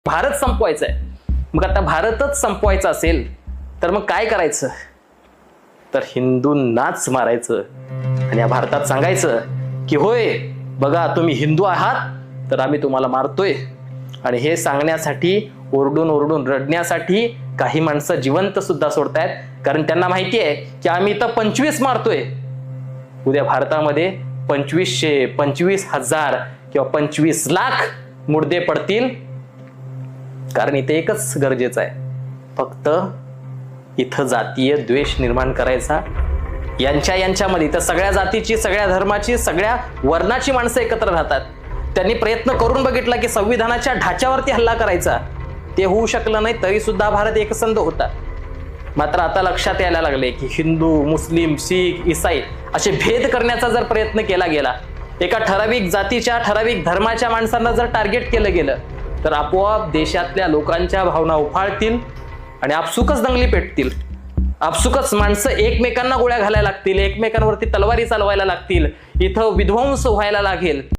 भारत संपवायचा आहे. मग आता भारतच संपवायचा असेल तर मग काय करायचं? तर हिंदूंनाच मारायचं आणि या भारतात सांगायचं की होय बघा तुम्ही हिंदू आहात तर आम्ही तुम्हाला मारतोय. आणि हे सांगण्यासाठी ओरडून ओरडून रडण्यासाठी काही माणसं जिवंत सुद्धा सोडतायत, कारण त्यांना माहिती आहे की आम्ही इथं 25 मारतोय. उद्या भारतामध्ये 2500, 25,000 किंवा 25 लाख मुर्दे पडतील. कारण इथे एकच गरजेचं आहे, फक्त इथं जातीय द्वेष निर्माण करायचा. यांच्यामध्ये तर सगळ्या जातीची, सगळ्या धर्माची, सगळ्या वर्णाची माणसं एकत्र राहतात. त्यांनी प्रयत्न करून बघितला की संविधानाच्या ढाच्यावरती हल्ला करायचा, ते होऊ शकलं नाही, तरी सुद्धा भारत एकसंध होता. मात्र आता लक्षात यायला लागले की हिंदू, मुस्लिम, शीख, ईसाई असे भेद करण्याचा जर प्रयत्न केला गेला, एका ठराविक जातीच्या, ठराविक धर्माच्या माणसांना जर टार्गेट केलं गेलं तर आपोआप देशातल्या लोकांच्या भावना उफाळतील आणि आपसुकच दंगली पेटतील. आपसुकच माणसं एकमेकांना गोळ्या घालायला लागतील, एकमेकांवरती तलवारी चालवायला लागतील, इथं विध्वंस व्हायला लागेल.